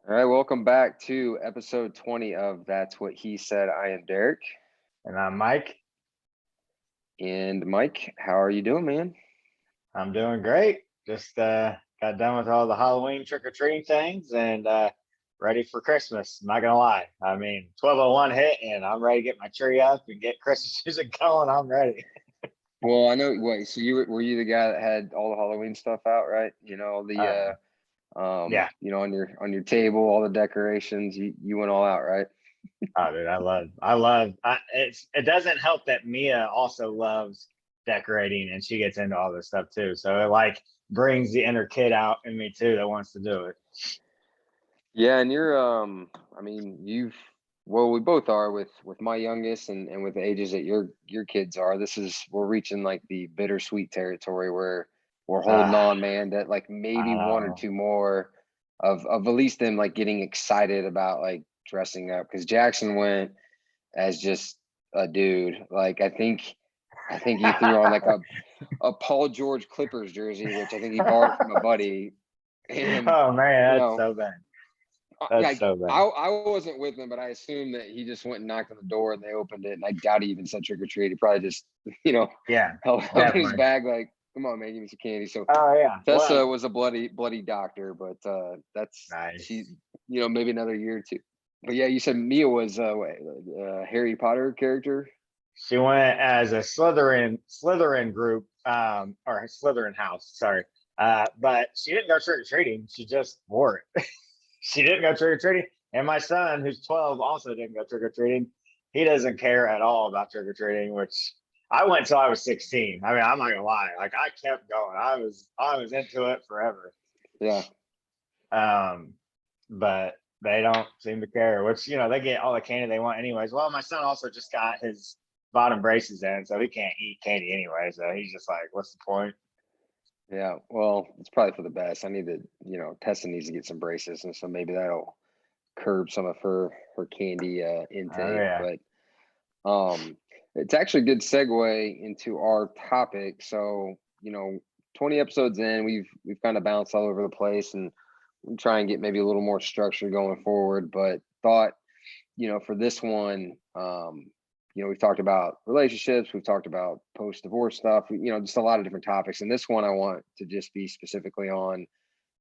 All right, welcome back to episode 20 of That's What He Said. I am Derek. And I'm Mike. And Mike, how are you doing, man? I'm doing great. Just got done with all the Halloween trick-or-treating things and ready for Christmas. Not gonna lie. I mean, 12:01 hit and I'm ready to get my tree up and get Christmas music going. I'm ready. Well, I know. Wait, so were you the guy that had all the Halloween stuff out, right? Uh, yeah. On your table, all the decorations. You went all out, right? Oh, dude, it doesn't help that Mia also loves decorating and she gets into all this stuff too. So it like brings the inner kid out in me too that wants to do it. Yeah, and I mean, we both are with my youngest and with the ages that your kids are. We're reaching like the bittersweet territory where we're holding Uh, on, man, that like maybe one or uh, two more of at least them like getting excited about like dressing up, because Jackson went as just a dude. Like I think he threw on like a Paul George Clippers jersey, which I think he borrowed from a buddy. And oh you man, that's know, so bad. That's like so bad. I wasn't with him, but I assume that he just went and knocked on the door and they opened it. And I doubt he even said trick or treat. He probably just, Yeah, held up in his definitely. bag like, "Come on, man, give me some candy." So Oh yeah. Tessa Well, was a bloody doctor, but she, nice. maybe another year or two. But yeah, you said Mia was Harry Potter character. She went as a Slytherin group, or Slytherin house, sorry. But she didn't go trick or treating. She just wore it. She didn't go trick or treating. And my son, who's 12, also didn't go trick or treating. He doesn't care at all about trick or treating, which I went till I was 16. I mean, I'm not gonna lie. Like I kept going. I was into it forever. Yeah. Um, but they don't seem to care, which, they get all the candy they want anyways. Well, my son also just got his bottom braces in, so he can't eat candy anyway. So he's just like, what's the point? Yeah. Well, it's probably for the best. I need to, Tessa needs to get some braces, and so maybe that'll curb some of her candy Oh, intake. yeah. But it's actually a good segue into our topic. So, 20 episodes in, we've kind of bounced all over the place, and we'll try and get maybe a little more structure going forward. But thought, for this one, we've talked about relationships, we've talked about post-divorce stuff, just a lot of different topics. And this one I want to just be specifically on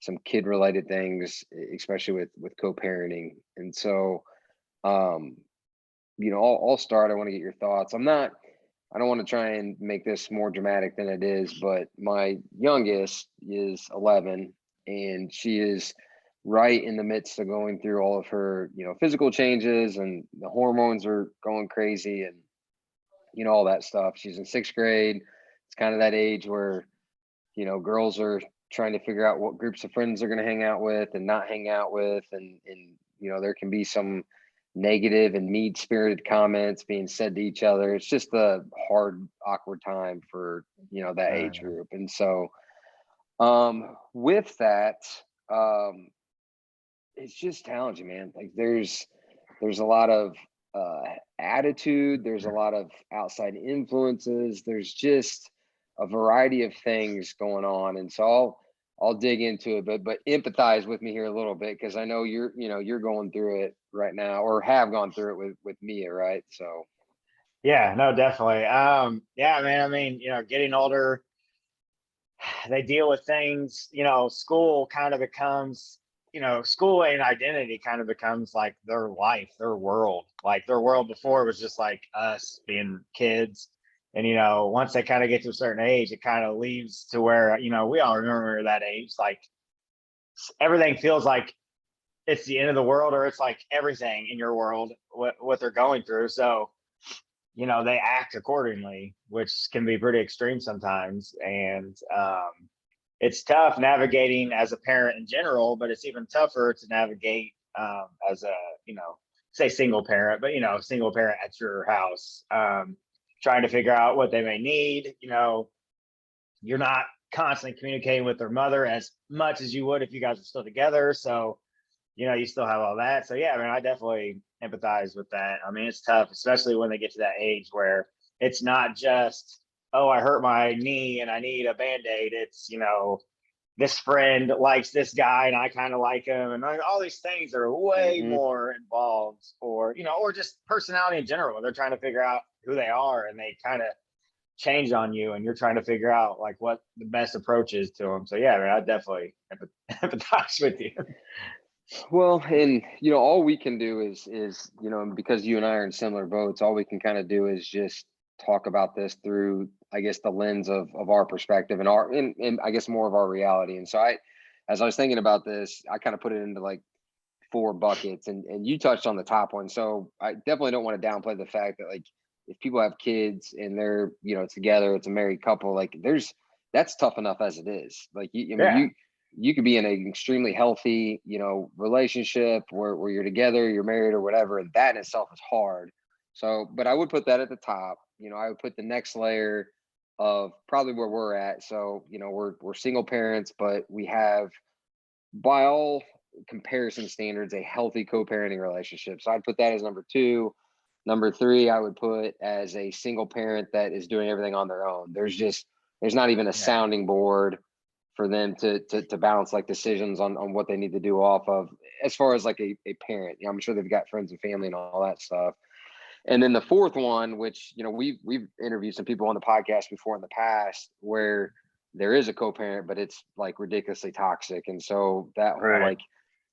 some kid related things, especially with co-parenting. And so, um, I'll start. I want to get your thoughts. I don't want to try and make this more dramatic than it is, but my youngest is 11, and she is right in the midst of going through all of her, physical changes, and the hormones are going crazy, and, all that stuff. She's in sixth grade. It's kind of that age where, girls are trying to figure out what groups of friends they're going to hang out with and not hang out with. And, there can be some negative and mean spirited comments being said to each other. It's just a hard, awkward time for, that age Uh, group. And so, with that, um, it's just challenging, man. Like there's a lot of attitude, there's a lot of outside influences, there's just a variety of things going on. And so I'll dig into it, but empathize with me here a little bit, because I know you're going through it right now, or have gone through it with Mia, right? So yeah, no, definitely. Yeah, man. I mean, getting older, they deal with things. School kind of becomes, school and identity kind of becomes like their life, their world. Like their world before was just like us being kids. And, once they kind of get to a certain age, it kind of leaves to where, we all remember that age. Like everything feels like it's the end of the world, or it's like everything in your world, what they're going through. So, they act accordingly, which can be pretty extreme sometimes. And it's tough navigating as a parent in general, but it's even tougher to navigate as a, say single parent, but, single parent at your house, trying to figure out what they may need. You're not constantly communicating with their mother as much as you would if you guys were still together. So, you still have all that. So yeah, I mean, I definitely empathize with that. I mean, it's tough, especially when they get to that age where it's not just, oh, I hurt my knee and I need a Band-Aid. It's, this friend likes this guy and I kind of like him, and like, all these things are way Hmm. more involved, or or just personality in general. They're trying to figure out who they are, and they kind of change on you, and you're trying to figure out like what the best approach is to them. So yeah, man, I definitely empathize with you. Well, and all we can do is because you and I are in similar boats, all we can kind of do is just talk about this through, I guess, the lens of our perspective and and I guess more of our reality. And so as I was thinking about this, I kind of put it into like four buckets, and you touched on the top one. So I definitely don't want to downplay the fact that, like, if people have kids and they're together, it's a married couple, like that's tough enough as it is. Like, I mean, Yeah, you could be in an extremely healthy relationship where you're together, you're married or whatever, and that in itself is hard. So, but I would put that at the top. I would put the next layer of probably where we're at. So, we're single parents, but we have, by all comparison standards, a healthy co-parenting relationship. So I'd put that as number two. Number three, I would put as a single parent that is doing everything on their own. There's not even a yeah, sounding board for them to bounce like decisions on what they need to do off of, as far as like a parent. I'm sure they've got friends and family and all that stuff. And then the fourth one, which we've interviewed some people on the podcast before in the past, where there is a co-parent, but it's like ridiculously toxic. And so that whole, right, like,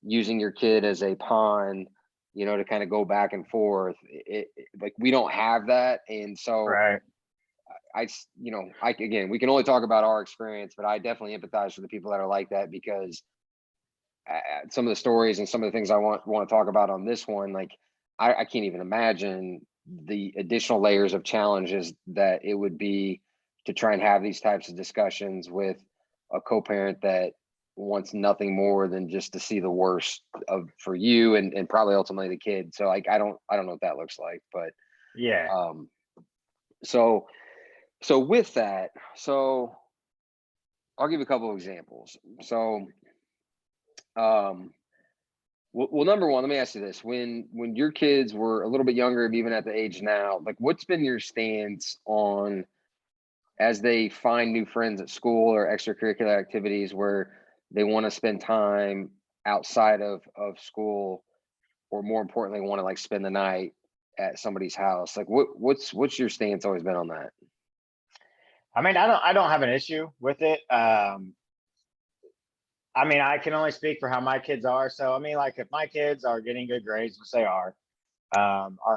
using your kid as a pawn, to kind of go back and forth, like, we don't have that. And so right. again, we can only talk about our experience, but I definitely empathize for the people that are like that, because some of the stories and some of the things I want to talk about on this one, like, I can't even imagine the additional layers of challenges that it would be to try and have these types of discussions with a co-parent that wants nothing more than just to see the worst of for you and probably ultimately the kid. So, like, I don't know what that looks like, but Yeah. um so with that, so I'll give a couple of examples. So um well, number one, let me ask you this: when your kids were a little bit younger, even at the age now, like, what's been your stance on, as they find new friends at school or extracurricular activities where they want to spend time outside of school, or more importantly, want to, like, spend the night at somebody's house? Like, what's your stance always been on that? I mean, I don't have an issue with it. I mean, I can only speak for how my kids are. So, I mean, like if my kids are getting good grades, which they are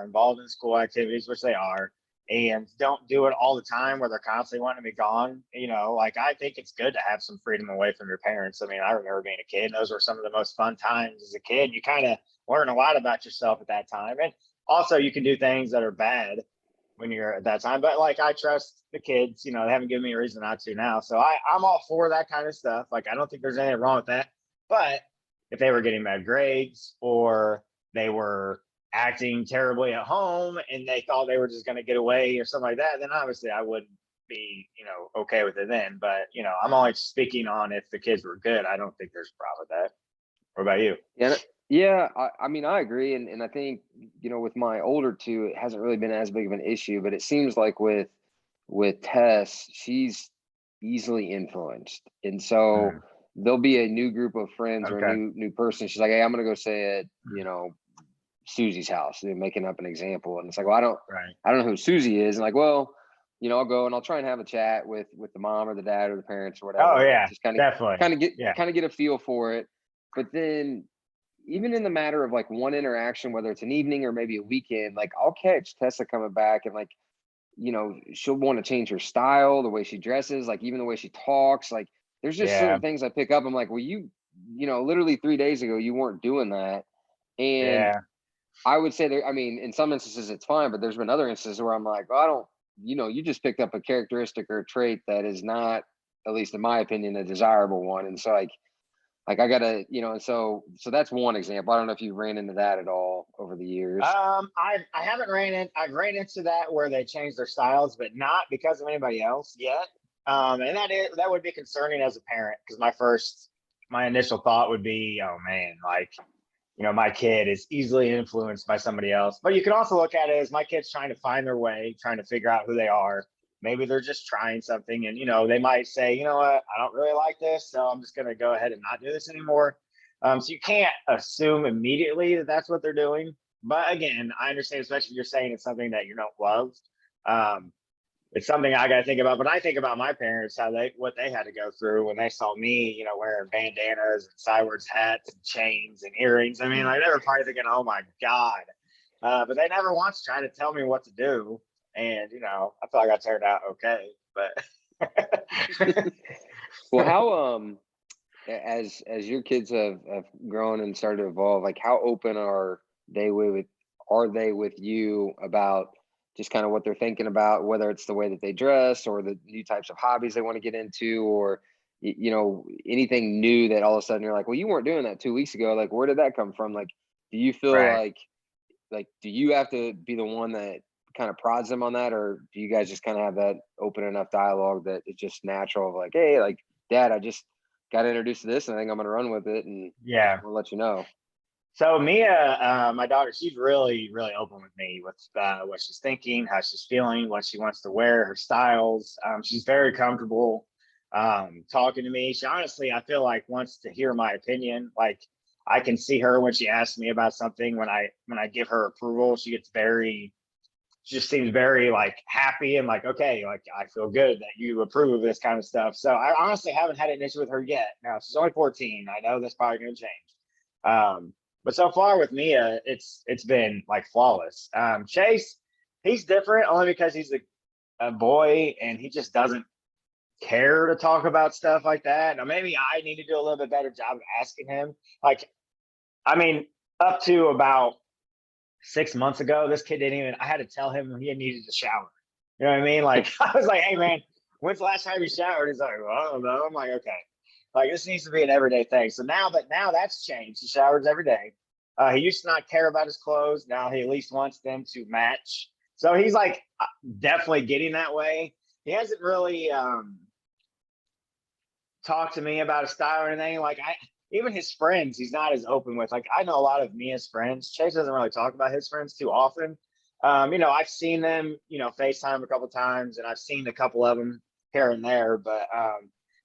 involved in school activities, which they are, and don't do it all the time where they're constantly wanting to be gone, like I think it's good to have some freedom away from your parents. I mean, I remember being a kid, and those were some of the most fun times as a kid. You kind of learn a lot about yourself at that time. And also, you can do things that are bad when you're at that time. But like I trust the kids, they haven't given me a reason not to now. So I'm all for that kind of stuff. Like I don't think there's anything wrong with that. But if they were getting bad grades, or they were acting terribly at home and they thought they were just going to get away or something like that, then obviously I wouldn't be, okay with it then. But I'm only speaking on if the kids were good. I don't think there's a problem with that. What about you? Yeah, yeah. I mean, I agree, and I think, with my older two, it hasn't really been as big of an issue, but it seems like with Tess, she's easily influenced, and so Mm, there'll be a new group of friends or a okay. new person. She's like, "Hey, I'm gonna go say at Susie's house," making up an example, and it's like, "Well, Right. I don't know who Susie is," and like, well, I'll go and I'll try and have a chat with the mom or the dad or the parents or Oh whatever, and, like, yeah, just kind of definitely. Yeah. get a feel for it. But then, even in the matter of, like, one interaction, whether it's an evening or maybe a weekend, like, I'll catch Tessa coming back and, like, she'll want to change her style, the way she dresses, like, even the way she talks. Like, there's just Yeah. certain things I pick up. I'm like, well, literally 3 days ago, you weren't doing that. And Yeah. I would say there, I mean, in some instances it's fine, but there's been other instances where I'm like, well, I don't, you just picked up a characteristic or a trait that is not, at least in my opinion, a desirable one. And so, like I gotta, and so that's one example. I don't know if you ran into that at all over the years. I haven't I've ran into that where they changed their styles, but not because of anybody else yet. And that would be concerning as a parent, because my initial thought would be, oh man, like my kid is easily influenced by somebody else. But you can also look at it as my kid's trying to find their way, trying to figure out who they are. maybe they're just trying something, and they might say, you know what, I don't really like this, so I'm just going to go ahead and not do this anymore. So you can't assume immediately that that's what they're doing. But again, I understand, especially if you're saying it's something that you don't love. Um, it's something I got to think about. But I think about my parents, what they had to go through when they saw me, wearing bandanas and sideways hats and chains and earrings. I mean, like, they were probably thinking, "Oh my God," but they never once tried to tell me what to do. And I feel like I turned out okay. But Well, how as your kids have grown and started to evolve, like how open are they with you about just kind of what they're thinking about, whether it's the way that they dress or the new types of hobbies they want to get into, or anything new that all of a sudden you're like, well, you weren't doing that 2 weeks ago. Like, where did that come from? Like, do you feel right. like do you have to be the one that kind of prods them on that, or do you guys just kind of have that open enough dialogue that it's just natural of like, hey, like, Dad, I just got introduced to this and I think I'm gonna run with it, and just Yeah. want to let you know. So Mia, my daughter, she's really, really open with me with what she's thinking, how she's feeling, what she wants to wear, her styles. She's very comfortable talking to me. She honestly, I feel like, wants to hear my opinion. Like, I can see her when she asks me about something. When I give her approval, she just seems very like happy and like, okay, like, I feel good that you approve of this kind of stuff. So I honestly haven't had an issue with her yet. Now she's only 14. I know that's probably going to change. But so far with Mia, it's been like flawless. Chase, he's different only because he's a boy and he just doesn't care to talk about stuff like that. Now maybe I need to do a little bit better job of asking him. Like, I mean, up to about 6 months ago, this kid didn't even. I had to tell him he needed to shower. You know what I mean? Like, I was like, "Hey man, when's the last time you showered?" He's like, "Well, I don't know." I'm like, "Okay." Like, this needs to be an everyday thing. So now that's changed. He showers every day. He used to not care about his clothes. Now he at least wants them to match. So he's like, definitely getting that way. He hasn't really talked to me about a style or anything. Like, even his friends, he's not as open with. Like, I know a lot of Mia's friends. Chase doesn't really talk about his friends too often. I've seen them, FaceTime a couple times, and I've seen a couple of them here and there. But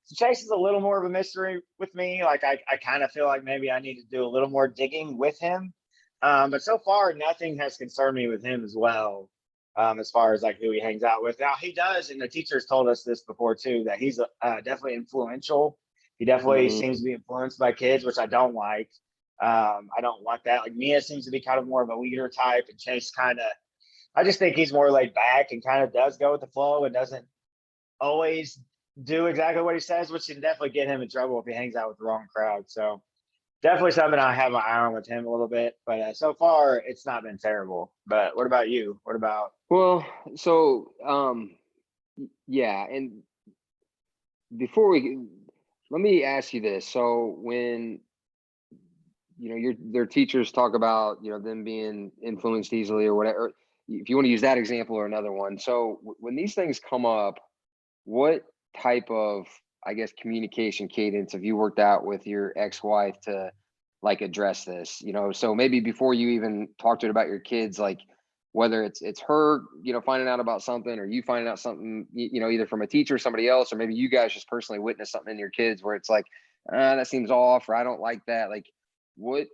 so Chase is a little more of a mystery with me. Like, I kind of feel like maybe I need to do a little more digging with him. But so far, nothing has concerned me with him as well. As far as like who he hangs out with. Now he does, and the teachers told us this before too, that he's definitely influential. He definitely Hmm. seems to be influenced by kids, which I don't like. I don't want that. Like, Mia seems to be kind of more of a leader type, and Chase kind of. I just think he's more laid back and kind of does go with the flow and doesn't always do exactly what he says, which can definitely get him in trouble if he hangs out with the wrong crowd. So definitely something I have my eye on with him a little bit, but so far it's not been terrible. But what about you? What about? Well, so yeah, and before let me ask you this. So when their teachers talk about them being influenced easily or whatever, if you want to use that example or another one. So when these things come up, what type of, I guess, communication cadence have you worked out with your ex-wife to like address this? So maybe before you even talk to it about your kids, like whether it's her, finding out about something, or you finding out something, either from a teacher or somebody else, or maybe you guys just personally witness something in your kids where it's like, that seems off, or I don't like that. Like, what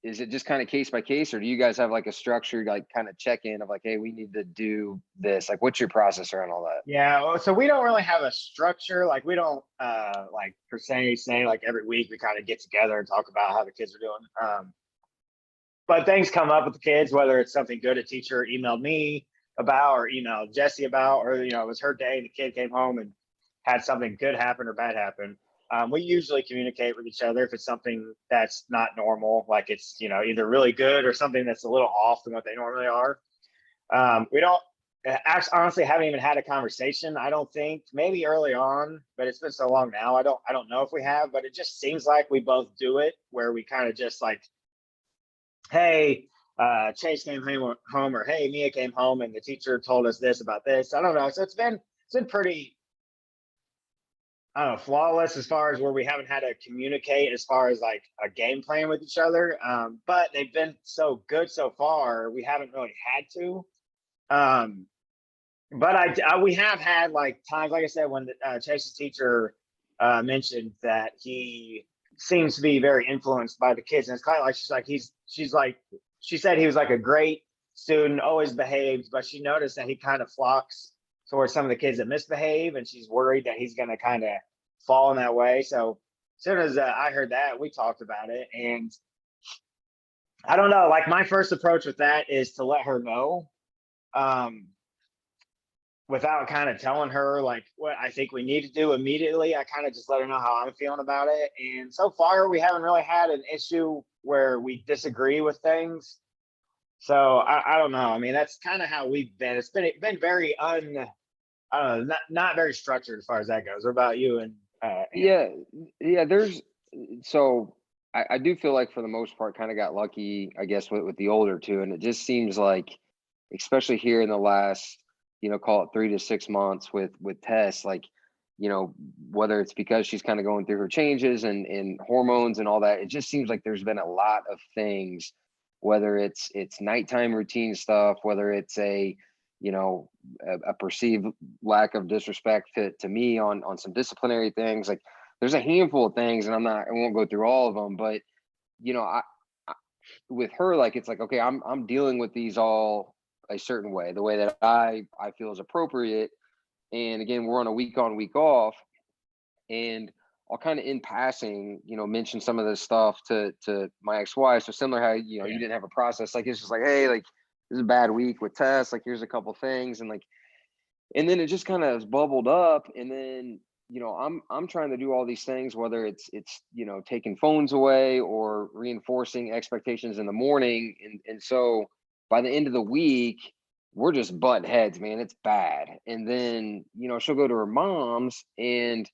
is it, just kind of case by case, or do you guys have like a structured like kind of check in of like, hey, we need to do this? Like, what's your process around all that? Yeah, well, so we don't really have a structure. Like, we don't like per se say like every week we kind of get together and talk about how the kids are doing. But things come up with the kids, whether it's something good a teacher emailed me about or emailed Jesse about, or it was her day and the kid came home and had something good happen or bad happen. We usually communicate with each other if it's something that's not normal, like it's either really good or something that's a little off than what they normally are. We don't actually, honestly, haven't even had a conversation. I don't think, maybe early on, but it's been so long now. I don't know if we have, but it just seems like we both do it where we kind of just like, hey, Chase came home, or hey, Mia came home, and the teacher told us this about this. I don't know. So it's been pretty, I don't know, flawless as far as where we haven't had to communicate as far as like a game plan with each other. But they've been so good so far, we haven't really had to. Um, but we have had like times, like I said, when Chase's teacher mentioned that he seems to be very influenced by the kids, and it's kind of like she's like she said he was like a great student, always behaved, but she noticed that he kind of flocks towards some of the kids that misbehave, and she's worried that he's going to kind of fall in that way. So as soon as I heard that, we talked about it, and I don't know. Like my first approach with that is to let her know. Um, Without kind of telling her like what I think we need to do immediately. I kind of just let her know how I'm feeling about it. And so far, we haven't really had an issue where we disagree with things. So I don't know. I mean, that's kind of how we've been. It's been very I don't know, not very structured as far as that goes. What about you and Anna? Yeah, yeah. So I do feel like for the most part, kind of got lucky, I guess, with the older two, and it just seems like, especially here in the last, call it 3 to 6 months with Tess, like, whether it's because she's kind of going through her changes and hormones and all that, it just seems like there's been a lot of things, whether it's nighttime routine stuff, whether it's a perceived lack of disrespect to me on some disciplinary things. Like there's a handful of things, and I won't go through all of them, but I with her, like it's like, okay, I'm dealing with these all a certain way, the way that I feel is appropriate. And again, we're on a week on, week off, and I'll kind of in passing, mention some of this stuff to my ex-wife. So similar how you Yeah, didn't have a process, like it's just like, hey, like this is a bad week with Tess, like here's a couple things, and then it just kind of bubbled up, and then I'm trying to do all these things, whether it's taking phones away or reinforcing expectations in the morning, and so by the end of the week we're just butting heads, man. It's bad. And then she'll go to her mom's, and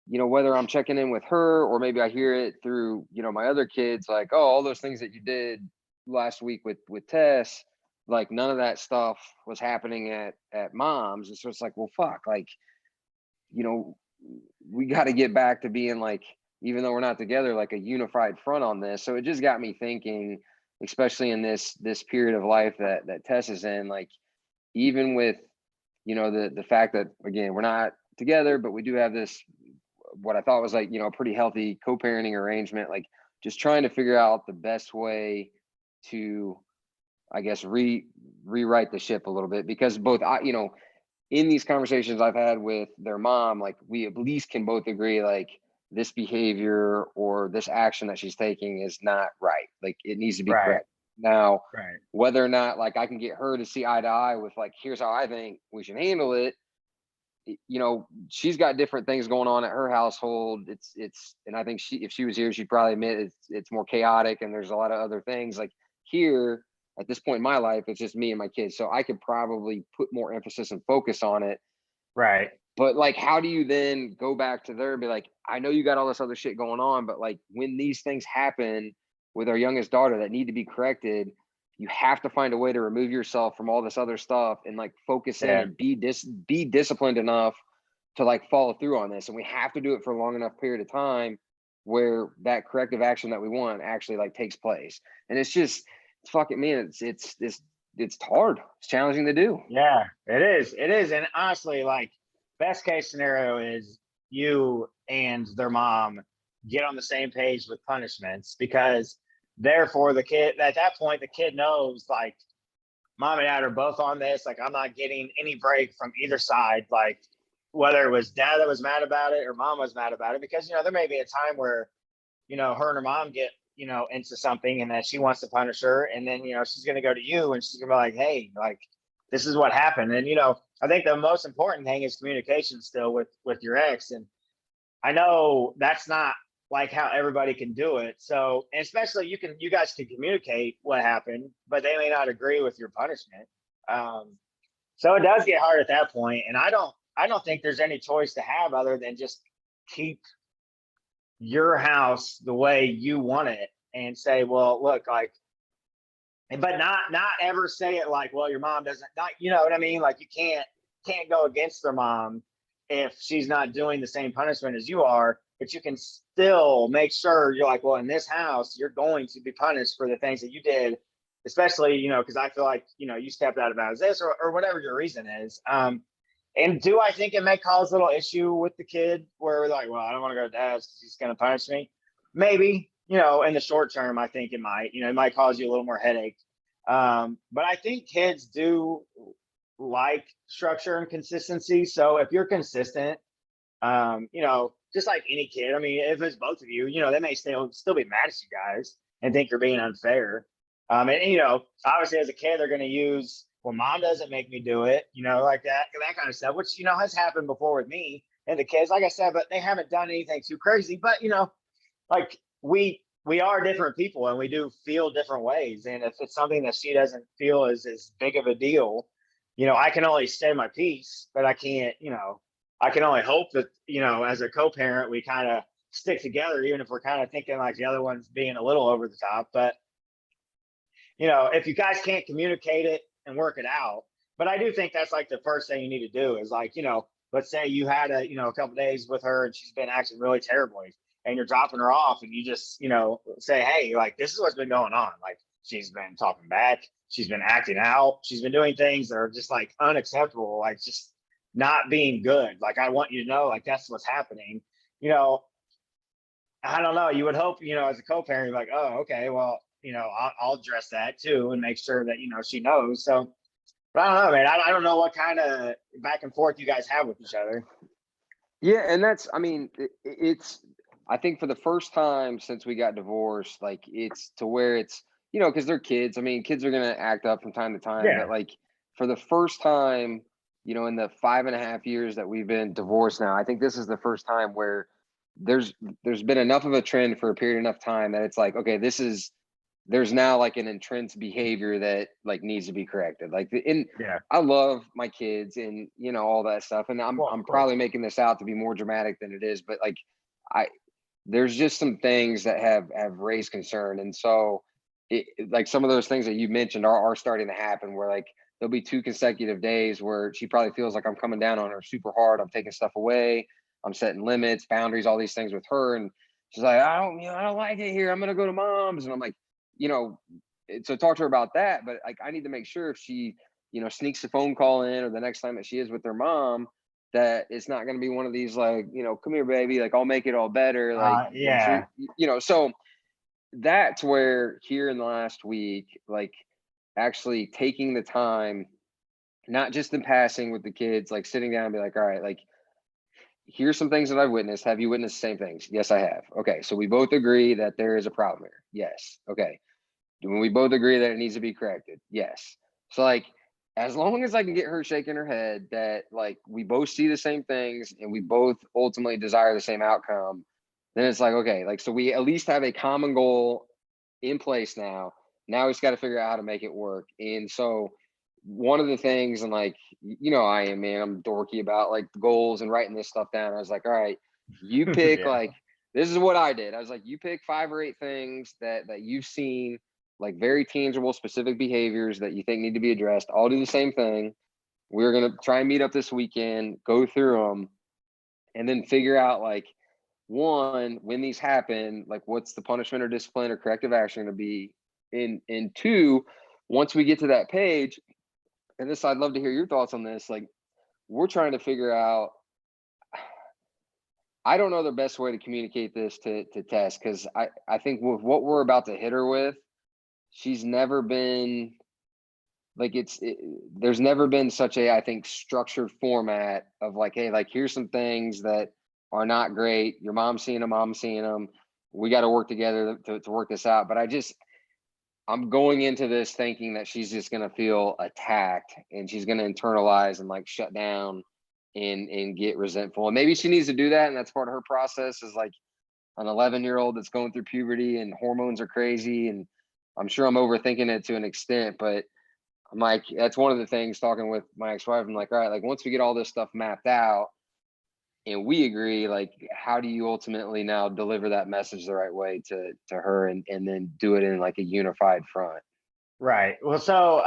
whether I'm checking in with her or maybe I hear it through my other kids, like, oh, all those things that you did last week with Tess, like none of that stuff was happening at mom's. And so it's like, well, fuck, like, you know, we got to get back to being like, even though we're not together, like a unified front on this. So it just got me thinking, especially in this period of life that Tess is in, like even with the fact that again we're not together, but we do have this what I thought was like a pretty healthy co-parenting arrangement, like just trying to figure out the best way to, I guess, rewrite the ship a little bit, because both in these conversations I've had with their mom, like we at least can both agree like this behavior or this action that she's taking is not right. Like it needs to be right, correct. Now, right, whether or not like I can get her to see eye to eye with like, here's how I think we should handle it, she's got different things going on at her household. And I think if she was here, she'd probably admit it's more chaotic and there's a lot of other things. Like here at this point in my life, it's just me and my kids. So I could probably put more emphasis and focus on it. right. But like, how do you then go back to there and be like, I know you got all this other shit going on, but like when these things happen with our youngest daughter that need to be corrected, you have to find a way to remove yourself from all this other stuff and like focus in Yeah, and be disciplined enough to like follow through on this. And we have to do it for a long enough period of time where that corrective action that we want actually like takes place. And it's fucking, man, it's hard. It's challenging to do. yeah. It is, and honestly, like best case scenario is you and their mom get on the same page with punishments, because therefore the kid at that point the kid knows like mom and dad are both on this. Like I'm not getting any break from either side. Like whether it was dad that was mad about it or mom was mad about it, because there may be a time where her and her mom get into something, and that she wants to punish her, and then she's going to go to you and she's going to be like, hey, like this is what happened. And I think the most important thing is communication still with your ex. And I know that's not like how everybody can do it. So, and especially you guys can communicate what happened, but they may not agree with your punishment. So it does get hard at that point. And I don't think there's any choice to have other than just keep your house the way you want it, and say, well, look, like, but not ever say it like, well, your mom doesn't, not, you know what I mean? Like you can't go against their mom if she's not doing the same punishment as you are, but you can still make sure you're like, well, in this house, you're going to be punished for the things that you did especially, because I feel like, you stepped out of bounds this or whatever your reason is. And do I think it may cause a little issue with the kid where we're like, well, I don't want to go to dad's because he's going to punish me? Maybe, in the short term, I think it might, it might cause you a little more headache. But I think kids do like structure and consistency. So if you're consistent, just like any kid, I mean, if it's both of you, they may still be mad at you guys and think you're being unfair. And obviously as a kid, they're going to use, well, mom doesn't make me do it, like that kind of stuff, which, has happened before with me and the kids, like I said, but they haven't done anything too crazy. But, like we are different people and we do feel different ways. And if it's something that she doesn't feel is as big of a deal, I can only say my piece, but I can't, I can only hope that, as a co-parent, we kind of stick together, even if we're kind of thinking like the other one's being a little over the top. But, if you guys can't communicate it and work it out, but I do think that's like the first thing you need to do is like, let's say you had a couple days with her and she's been acting really terribly and you're dropping her off and you just, say, hey, like, this is what's been going on. Like, she's been talking back. She's been acting out. She's been doing things that are just like unacceptable, like just not being good. Like, I want you to know, like, that's what's happening. I don't know. You would hope, as a co-parent, you're like, oh, okay, well, I'll address that too and make sure that, she knows. So, but I don't know, man. I don't know what kind of back and forth you guys have with each other. Yeah, and that's, I mean, it's, I think for the first time since we got divorced, like it's to where it's, because they're kids. I mean, kids are gonna act up from time to time, Yeah. but like for the first time, in the 5.5 years that we've been divorced now, I think this is the first time where there's been enough of a trend for a period enough time that it's like, okay, there's now like an entrenched behavior that like needs to be corrected. Like, Yeah. I love my kids and all that stuff, and Well, I'm of course. probably making this out to be more dramatic than it is, but like I there's just some things that have raised concern, and so like some of those things that you mentioned are starting to happen where like there'll be 2 consecutive days where she probably feels like I'm coming down on her super hard. I'm taking stuff away. I'm setting limits, boundaries, all these things with her, and she's like, I don't like it here. I'm gonna go to mom's, and I'm like, you know, so talk to her about that. But like, I need to make sure if she, sneaks a phone call in or the next time that she is with her mom, that it's not going to be one of these like, come here, baby, like I'll make it all better. Like, once Yeah. so that's where here in the last week, like actually taking the time, not just in passing with the kids, like sitting down and be like, all right, like, here's some things that I've witnessed. Have you witnessed the same things? Yes, I have. Okay. So we both agree that there is a problem here. Yes. Okay. Do we both agree that it needs to be corrected? Yes. So like, as long as I can get her shaking her head that like we both see the same things and we both ultimately desire the same outcome, then it's like, okay, like, so we at least have a common goal in place now. Now we just got to figure out how to make it work. And so one of the things, and like, I am, man, I'm dorky about like the goals and writing this stuff down. I was like, all right, you pick Yeah. like, this is what I did. I was like, you pick 5 or 8 things that you've seen, like very tangible, specific behaviors that you think need to be addressed. I'll do the same thing. We're going to try and meet up this weekend, go through them, and then figure out like, one, when these happen, like what's the punishment or discipline or corrective action going to be? And two, once we get to that page, and this, I'd love to hear your thoughts on this. Like, we're trying to figure out, I don't know the best way to communicate this to Tess, because I think with what we're about to hit her with, she's never been like there's never been such a, I think, structured format of like, hey, like here's some things that are not great. Your mom's seeing them, I'm seeing them. We got to work together to work this out. But I'm going into this thinking that she's just going to feel attacked and she's going to internalize and like shut down and get resentful. And maybe she needs to do that. And that's part of her process, is like an 11-year-old that's going through puberty and hormones are crazy. And I'm sure I'm overthinking it to an extent, but I'm like, that's one of the things talking with my ex-wife. I'm like, all right, like once we get all this stuff mapped out and we agree, like, how do you ultimately now deliver that message the right way to her, and then do it in like a unified front? Right. Well, so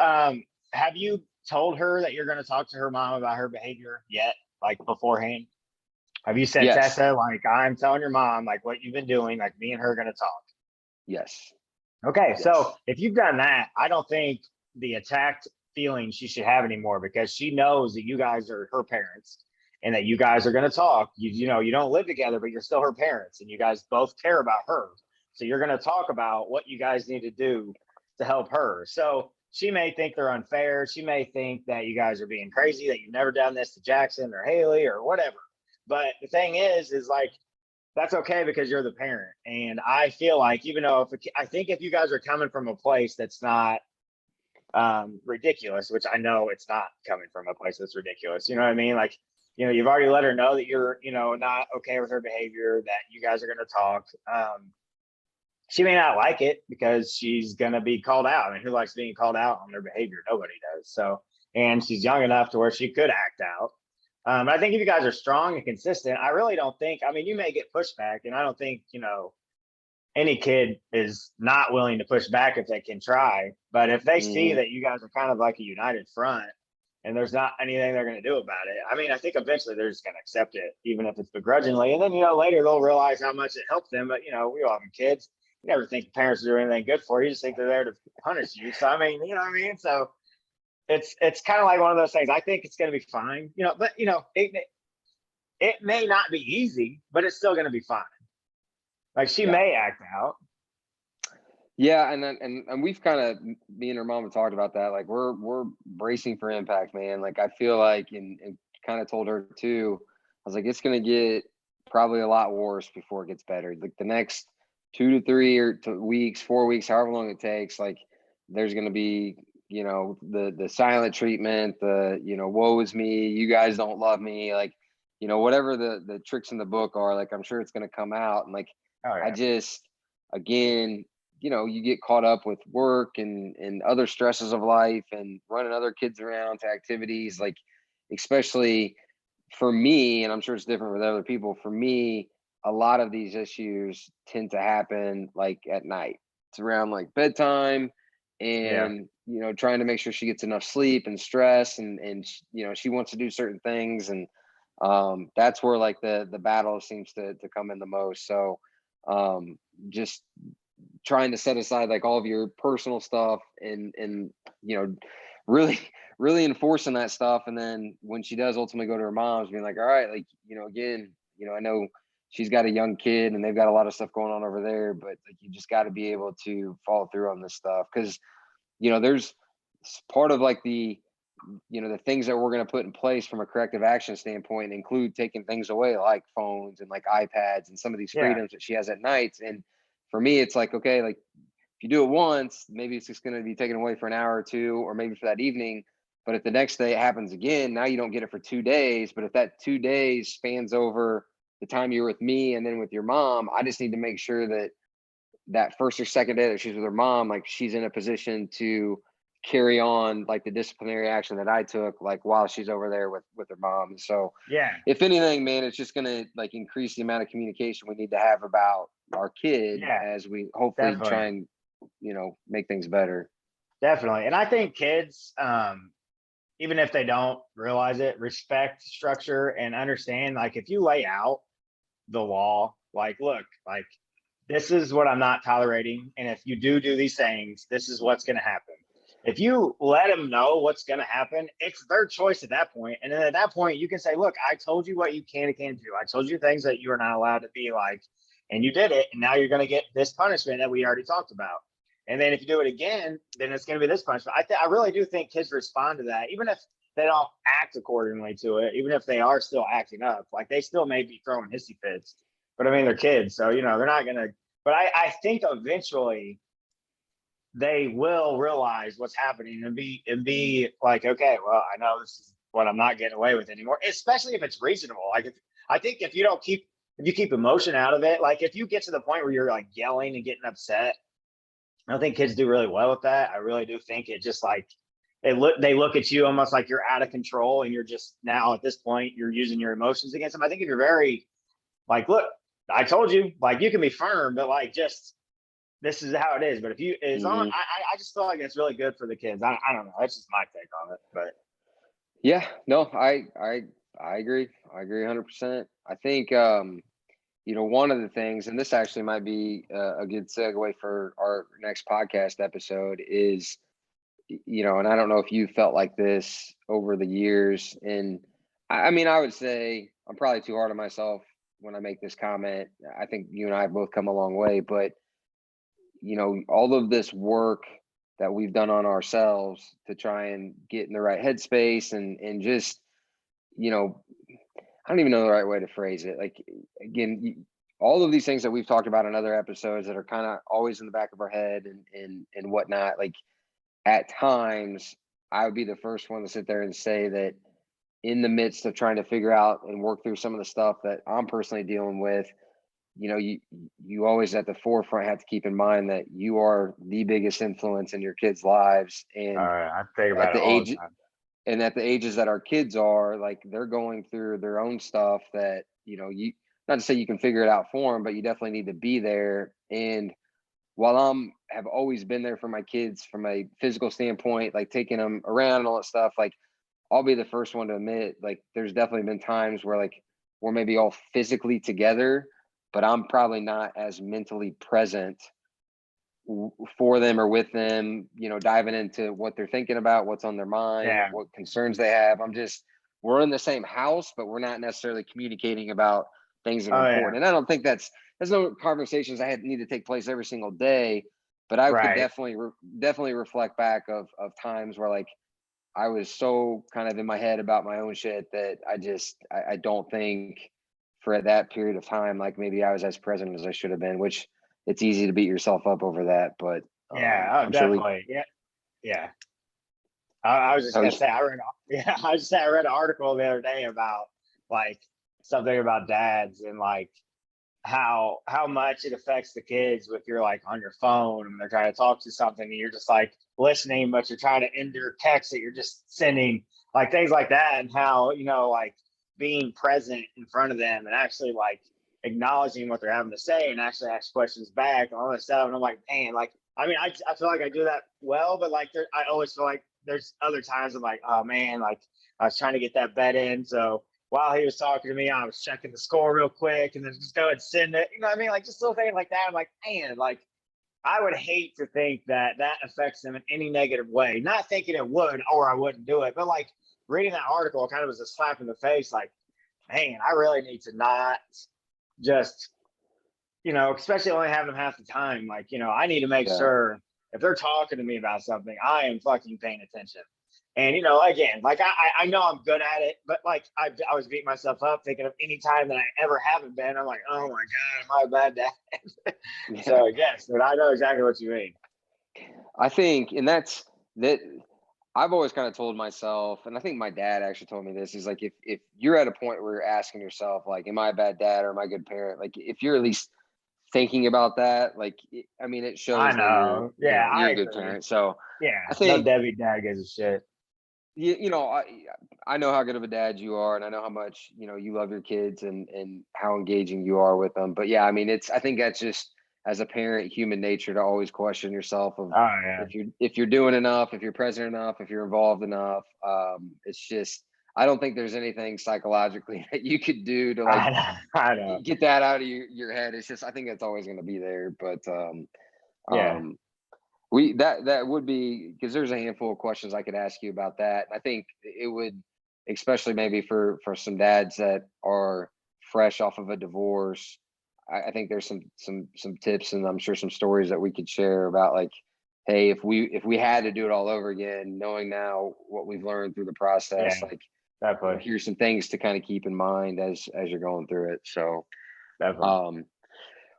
have you told her that you're going to talk to her mom about her behavior yet, like beforehand? Have you said, Yes. Tessa, like, I'm telling your mom, like, what you've been doing, like, me and her are going to talk? Yes. Okay, so Yes. if you've done that, I don't think the attacked feeling she should have anymore, because she knows that you guys are her parents and that you guys are going to talk. You know, you don't live together, but you're still her parents and you guys both care about her. So you're going to talk about what you guys need to do to help her. So she may think they're unfair. She may think that you guys are being crazy, that you've never done this to Jackson or Haley or whatever. But the thing is like, that's okay because you're the parent. And I feel like, even though I think if you guys are coming from a place that's not ridiculous, which I know it's not coming from a place that's ridiculous, you know what I mean? Like, you know, you've already let her know that you're, you know, not okay with her behavior, that you guys are going to talk. She may not like it because she's going to be called out. I mean, who likes being called out on their behavior? Nobody does. So, and she's young enough to where she could act out. I think if you guys are strong and consistent, I really don't think, I mean, you may get pushback, and I don't think, you know, any kid is not willing to push back if they can try. But if they see Hmm. that you guys are kind of like a united front and there's not anything they're going to do about it, I mean, I think eventually they're just going to accept it, even if it's begrudgingly. And then, you know, later they'll realize how much it helped them. But, you know, we all have kids. You never think parents are doing anything good for you. You just think they're there to punish you. So, I mean, you know what I mean? So it's kind of like one of those things. I think it's going to be fine, you know, but, you know, it may not be easy, but it's still going to be fine. Like, she Yeah. may act out. Yeah, and we've kind of, me and her mom have talked about that. Like we're bracing for impact, man. Like I feel like, and kind of told her too. I was like, it's gonna get probably a lot worse before it gets better. Like the next 2 to 3 weeks, 4 weeks, however long it takes. Like there's gonna be, you know, the silent treatment, the, you know, woe is me, you guys don't love me, like, you know, whatever the tricks in the book are. Like I'm sure it's gonna come out, and like Oh I yeah. just, again, you know, you get caught up with work and other stresses of life and running other kids around to activities, like especially for me, and I'm sure it's different with other people. For me, a lot of these issues tend to happen like at night. It's around like bedtime, Yeah. and you know, trying to make sure she gets enough sleep and stress, and you know, she wants to do certain things, and that's where like the battle seems to come in the most. So just trying to set aside like all of your personal stuff, and you know, really really enforcing that stuff. And then when she does ultimately go to her mom's, being like, all right, like, you know, again, you know, I know she's got a young kid and they've got a lot of stuff going on over there, but like you just got to be able to follow through on this stuff, because you know there's part of like the, you know, the things that we're going to put in place from a corrective action standpoint include taking things away like phones and like iPads and some of these Yeah. freedoms that she has at nights. And for me, it's like, okay, like if you do it once, maybe it's just going to be taken away for an hour or two, or maybe for that evening. But if the next day it happens again, now you don't get it for 2 days. But if that 2 days spans over the time you're with me and then with your mom, I just need to make sure that that first or second day that she's with her mom, like she's in a position to carry on like the disciplinary action that I took, like while she's over there with her mom. So Yeah. if anything, man, it's just gonna like increase the amount of communication we need to have about our kid Yeah. as we hopefully Definitely. try and, you know, make things better. Definitely. And I think kids, even if they don't realize it, respect structure and understand, like, if you lay out the law, like, look, like, this is what I'm not tolerating. And if you do these things, this is what's going to happen. If you let them know what's going to happen, it's their choice at that point. And then at that point, you can say, look, I told you what you can and can't do. I told you things that you are not allowed to be like, and you did it. And now you're going to get this punishment that we already talked about. And then if you do it again, then it's going to be this punishment. I really do think kids respond to that, even if they don't act accordingly to it, even if they are still acting up, like they still may be throwing hissy fits. But I mean, they're kids, so you know they're not gonna. But I think eventually they will realize what's happening and be like, okay, well, I know this is what I'm not getting away with anymore. Especially if it's reasonable. Like, I think if you don't keep if you keep emotion out of it, like if you get to the point where you're like yelling and getting upset, I don't think kids do really well with that. I really do think it just like they look at you almost like you're out of control, and you're just now at this point you're using your emotions against them. I think if you're very like, look, I told you, like, you can be firm, but like, just this is how it is. But if you, as long, Hmm. I just feel like it's really good for the kids. I don't know. That's just my take on it. But Yeah, no, I agree. I agree 100%. I think one of the things, and this actually might be a good segue for our next podcast episode, is, and I don't know if you felt like this over the years. And I mean, I would say I'm probably too hard on myself when I make this comment. I think you and I have both come a long way, but all of this work that we've done on ourselves to try and get in the right headspace and just, I don't even know the right way to phrase it. Like, again, all of these things that we've talked about in other episodes that are kind of always in the back of our head and whatnot. Like, at times, I would be the first one to sit there and say that in the midst of trying to figure out and work through some of the stuff that I'm personally dealing with, you always at the forefront have to keep in mind that you are the biggest influence in your kids' lives. All And right, I think at about it the all the age time. and at the ages that our kids are, like, they're going through their own stuff that, you not to say you can figure it out for them, but you definitely need to be there. And while have always been there for my kids from a physical standpoint, like taking them around and all that stuff, like, I'll be the first one to admit, like, there's definitely been times where, like, we're maybe all physically together, but I'm probably not as mentally present for them or with them, diving into what they're thinking about, what's on their mind, Yeah. what concerns they have. We're in the same house, but we're not necessarily communicating about things that are Oh yeah. important. And I don't think there's no conversations that need to take place every single day, but I could Right. definitely reflect back of times where, like, I was so kind of in my head about my own shit that I don't think for that period of time, like, maybe I was as present as I should have been, which it's easy to beat yourself up over that. But Yeah. Oh, I'm sure definitely. Yeah. Yeah. I was just oh, gonna say I read. Yeah, I just I read an article the other day about like something about dads and like how much it affects the kids if you're like on your phone and they're trying to talk to something and you're just like listening, but you're trying to end your text that you're just sending, like things like that, and how like being present in front of them and actually like acknowledging what they're having to say and actually ask questions back, all that stuff. And I'm like, man, like I mean, I feel like I do that well, but like I always feel like there's other times I'm like, oh man, like I was trying to get that bet in, so while he was talking to me, I was checking the score real quick and then just go and send it. You know what I mean? Like just little things like that. I'm like, man, like I would hate to think that that affects them in any negative way. Not thinking it would, or I wouldn't do it, but like reading that article kind of was a slap in the face. Like, man, I really need to not just, especially only having them half the time. Like, I need to make yeah, sure if they're talking to me about something, I am fucking paying attention. And again, like I know I'm good at it, but like I was beating myself up thinking of any time that I ever haven't been. I'm like, oh my god, am I a bad dad? yeah. So yes, but I know exactly what you mean. I think, and that's that. I've always kind of told myself, and I think my dad actually told me this, is like, if you're at a point where you're asking yourself, like, am I a bad dad or am I a good parent? Like, if you're at least thinking about that, like, I mean, it I shows that you're, know. Yeah, you're I a good agree. parent. So Yeah, I no think, Debbie dad gives a shit. I know how good of a dad you are, and I know how much you love your kids and how engaging you are with them. But yeah, I mean, I think that's just, as a parent, human nature to always question yourself of Oh yeah, if you're doing enough, if you're present enough, if you're involved enough. It's just, I don't think there's anything psychologically that you could do to, like, I know. I know. get that out of your head. It's just, I think that's always going to be there. But Yeah, um, that would be, because there's a handful of questions I could ask you about that. I think it would, especially maybe for some dads that are fresh off of a divorce. I think there's some tips, and I'm sure some stories that we could share about, like, hey, if we had to do it all over again, knowing now what we've learned through the process, yeah, like, definitely, here's some things to kind of keep in mind as you're going through it. So definitely. um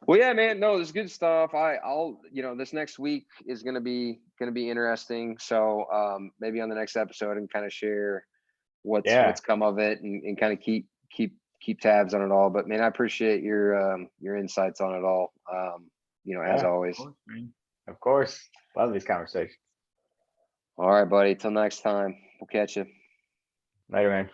well, yeah, man. No, this is good stuff. I'll, this next week is gonna be interesting. So maybe on the next episode and kind of share Yeah, what's come of it, and kind of keep tabs on it all. But man, I appreciate your insights on it all. As yeah, of always. course, man. Of course, love these conversations. All right, buddy. Till next time. We'll catch you. Later, man.